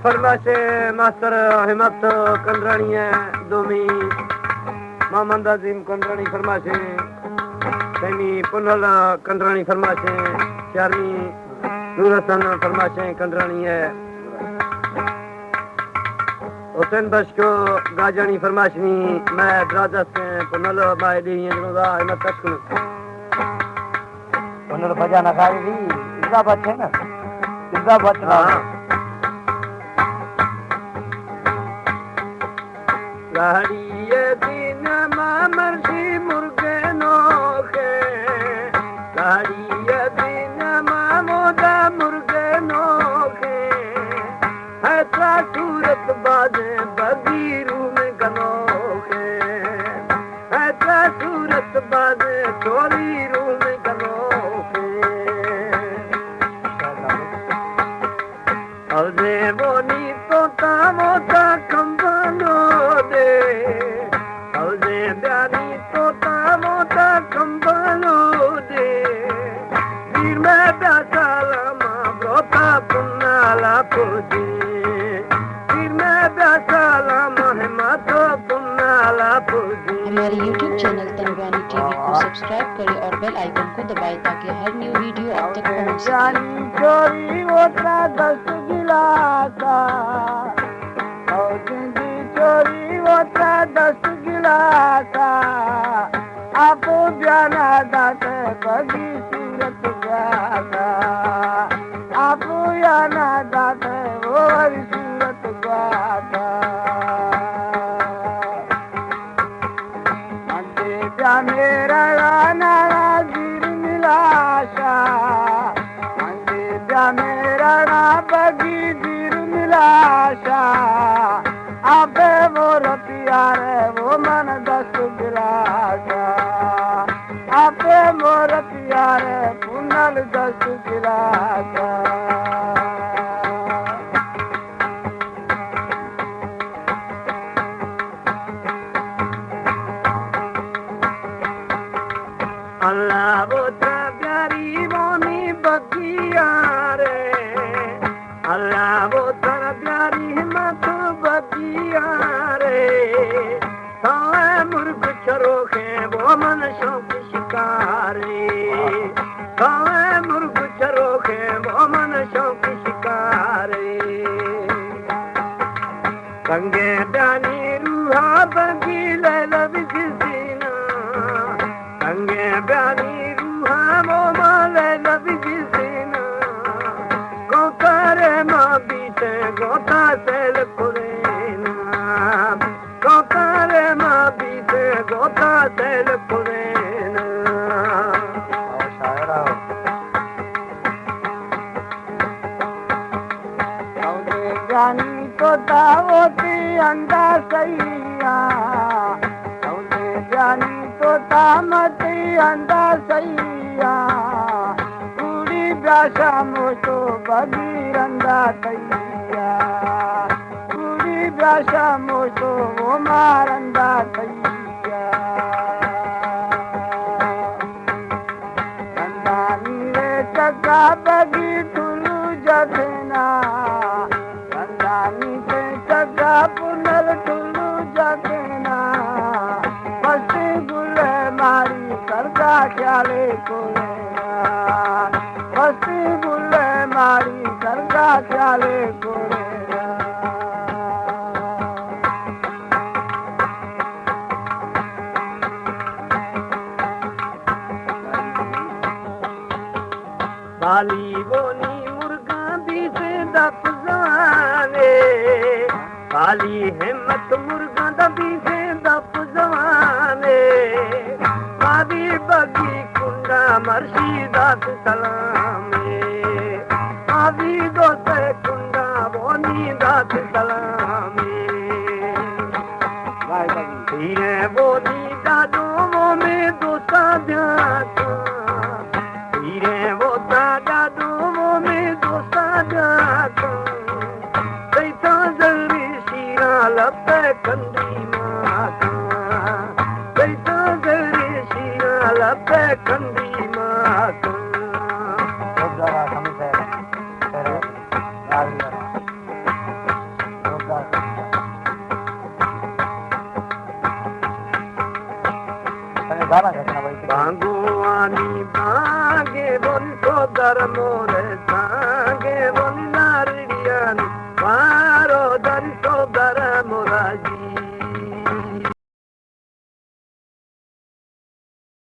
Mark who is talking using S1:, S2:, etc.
S1: फरमाशे master हिम्मत कंदरानी है दोमी मोहम्मद अजीम कंदरानी फरमाशे सैनी पुनल कंदरानी फरमाशे चारनी नूरसन फरमाशे कंदरानी है हुसैन बश को गाजानी फरमाशनी मैं दराजा से पुनल बाय दी जनोदा हिम्मत तक
S2: पुनल बजाना खाई दी इतना बच है ना इतना बच
S1: लाड़िए दिन मर्जी मुर्गे नोखे लाड़िए दिन मोदा मुर्गे नोखे है ता सूरत बाजे बगीरू में गनोखे है ता सूरत बाजे चोरी रू में गनोखे अवजे बोनी तोता मोता कंबनो दे अवजे ब्यानी तोता मोता कंबनो दे वीर में ब्यासाला माँ ब्रोता पुन्नाला पुजी वीर में ब्यासाला माँ मातो पुन्नाला पुजी।
S3: हमारे YouTube चैनल तनवानी टीवी को सब्सक्राइब करें और बेल आइकन को दबाएं ताकि हर न्यू वीडियो आप तक पहुंच सके।
S2: चोरी होता 10 गिलासा और जिंदी चोरी होता 10 गिलासा आप जाना दाते बगी सूरत गाता आप जाना दाते वो हरी सूरत गाता मेरा राना गिर मिलाशा मेरा ना बगी गिर मिलाशा आबे वो रतियार वो मन 10 गिलासा आबे वो रतियार पुनल 10 गिलासा
S1: अल्लाह वो प्यारी मोनी बगिया रे अल्लाह वो प्यारी हिम्मत बगिया रे साए मुर्ग चरोखे वो मन शौक शिकारे साए मुर्ग चरोखे वो मन शौक शिकारे संगे प्यानी रूहा बगी ले लविजीना संगे प्यानी रूहा वो माले लविजीना गोतारे माँ बीते गोता सेल कुरेना गोतारे माँ बीते गोता सेल कुरेना।
S2: जानी तो दावती अंदा सैया जानी तो तामती अंदा सैया पूरी भाषा मोटो बगीरंदा तैया पूरी भाषा मोटो वो मारंदा तैया अंदानी रे चका बगी ठुलू जगना अंदानी से चका पुनल ठुलू जगना मारी करदा ख्याले कोरेना बस्ती बुले मारी करदा ख्याले कोरेना
S1: बाली बोनी मुर्गा भी से दप जवाने बाली हिम्मत मुर्गा दबी से दप जवाने बाबी बगी कुंडा मर्शीदात सलामे बाबी दोस्त कुंडा बोनी दात सलामे धीरे बोनी दादो वो में दोस्ता जाता धीरे वो दादो वो में दोस्ता जाता दैता जल्दी शीरा लपे कंदी माता दैता जल्दी शीरा लपे कंदी माता।
S2: गाना गाना भाई
S1: भांगुआनी भागे बोल को दर मोरे सांगे